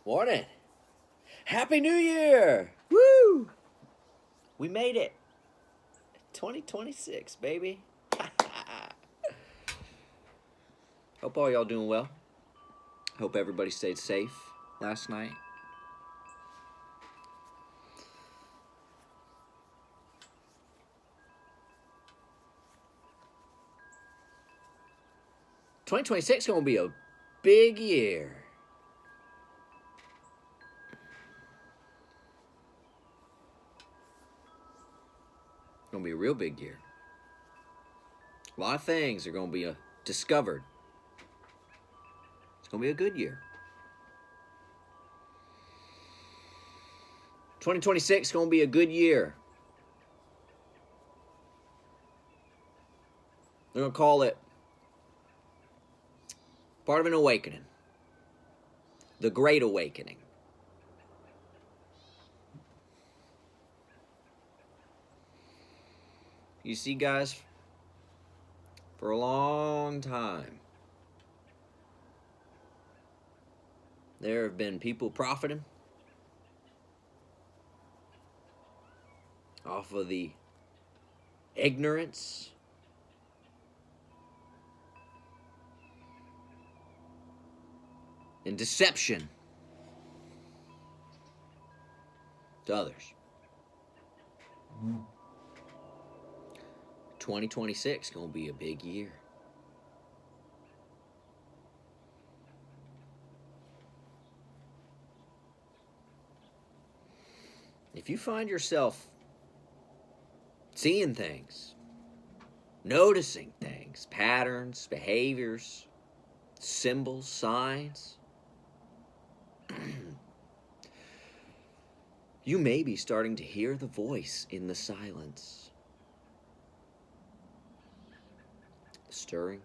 Morning. Happy New Year. Woo! We made it. 2026, baby. Hope all y'all doing well. Hope everybody stayed safe last night. $2026 gonna be a big year. Gonna be a real big year. A lot of things are gonna be discovered. It's gonna be a good year. 2026 gonna be a good year. They're gonna call it part of an awakening. The Great Awakening. You see, guys, for a long time, there have been people profiting off of the ignorance and deception to others. 2026 gonna be a big year. If you find yourself seeing things, noticing things, patterns, behaviors, symbols, signs, you may be starting to hear the voice in the silence. Stirring.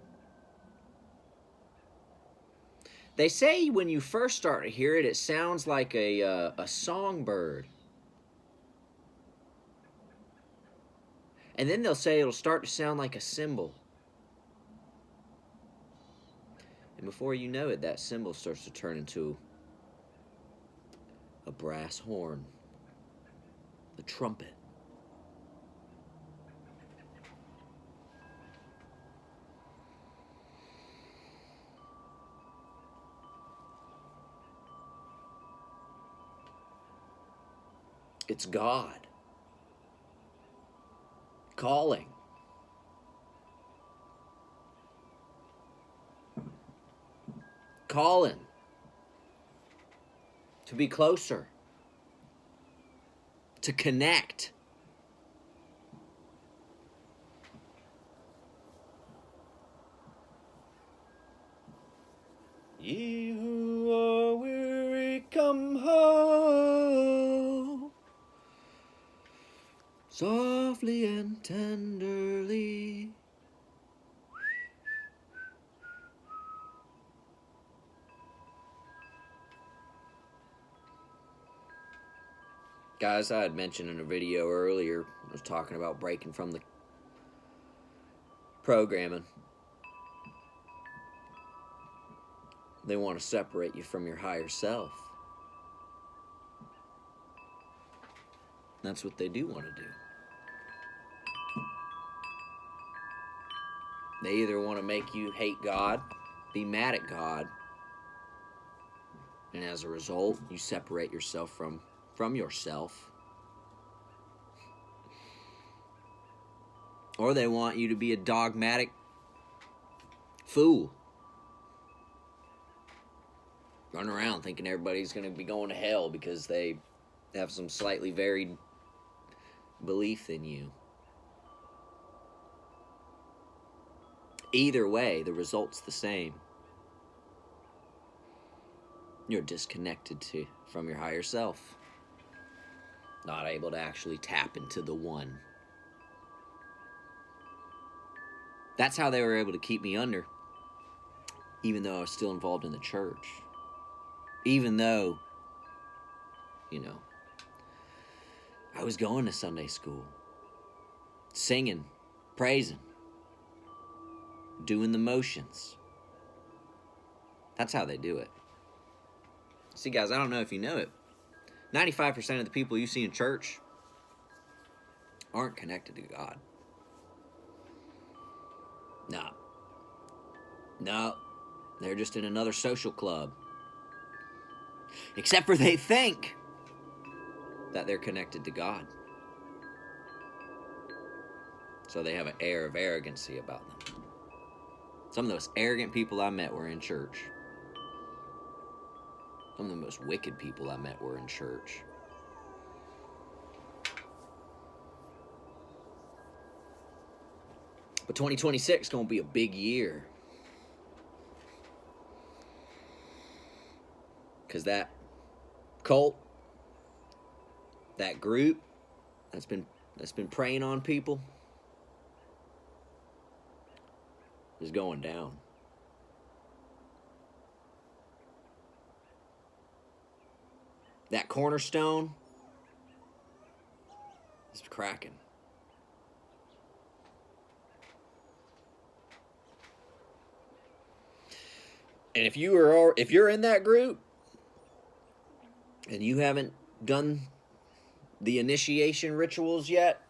They say when you first start to hear it, it sounds like a songbird. And then they'll say it'll start to sound like a cymbal. And before you know it, that cymbal starts to turn into a brass horn, a trumpet. It's God calling. Calling to be closer, to connect. Ye who are weary, come home, softly and tenderly. Guys, I had mentioned in a video earlier, I was talking about breaking from the programming. They want to separate you from your higher self. That's what they do want to do. They either want to make you hate God, be mad at God, and as a result, you separate yourself from yourself. Or they want you to be a dogmatic fool. Run around thinking everybody's going to be going to hell because they have some slightly varied belief in you. Either way, the result's the same. You're disconnected from your higher self. Not able to actually tap into the one. That's how they were able to keep me under, even though I was still involved in the church. Even though, I was going to Sunday school, singing, praising, doing the motions. That's how they do it. See, guys, I don't know if you know it. 95% of the people you see in church aren't connected to God. No. No. They're just in another social club. Except for they think that they're connected to God. So they have an air of arrogancy about them. Some of the most arrogant people I met were in church. Some of the most wicked people I met were in church. But 2026 is going to be a big year. Because that cult, that group that's been preying on people is going down. That cornerstone is cracking. And if you're in that group and you haven't done the initiation rituals yet,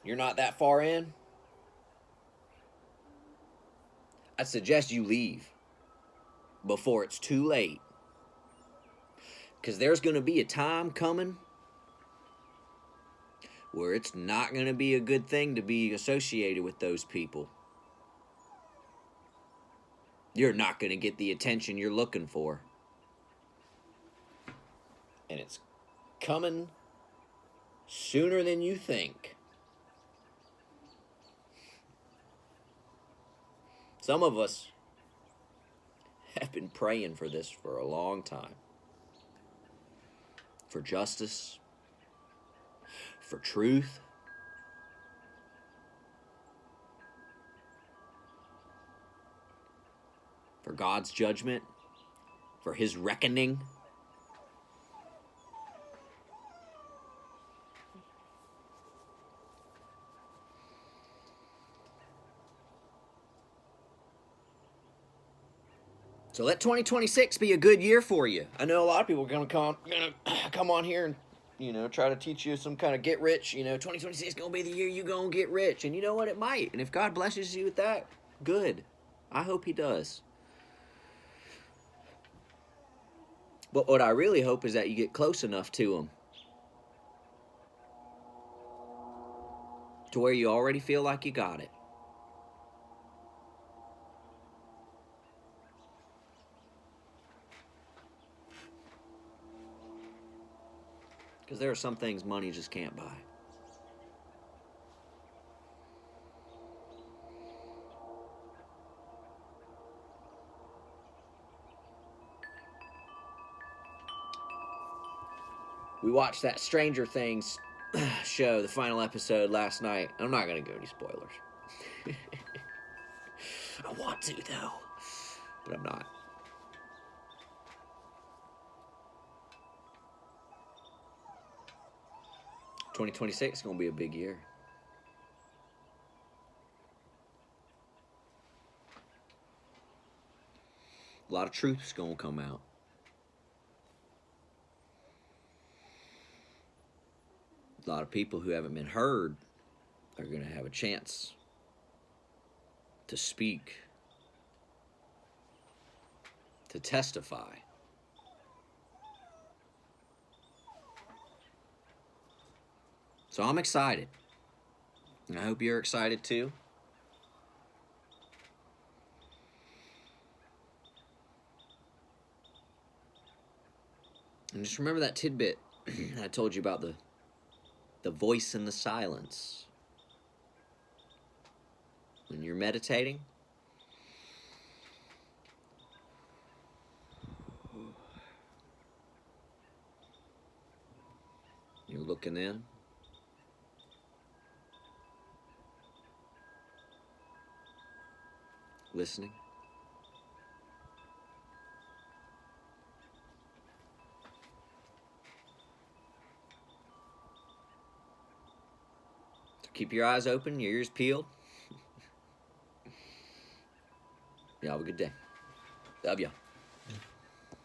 you're not that far in, I suggest you leave before it's too late. Because there's going to be a time coming where it's not going to be a good thing to be associated with those people. You're not going to get the attention you're looking for. And it's coming sooner than you think. Some of us have been praying for this for a long time. For justice, for truth, for God's judgment, for His reckoning. So let 2026 be a good year for you. I know a lot of people are gonna come on here and try to teach you some kind of get rich. 2026 is gonna be the year you gonna get rich, and you know what? It might. And if God blesses you with that, good. I hope He does. But what I really hope is that you get close enough to Him to where you already feel like you got it. Because there are some things money just can't buy. We watched that Stranger Things show, the final episode last night. I'm not going to go any spoilers. I want to, though, but I'm not. $2026 is going to be a big year. A lot of truth is going to come out. A lot of people who haven't been heard are going to have a chance to speak, to testify. So I'm excited. And I hope you're excited too. And just remember that tidbit I told you about the voice in the silence. When you're meditating, you're looking in. Listening. So keep your eyes open, your ears peeled. Y'all have a good day. Love ya.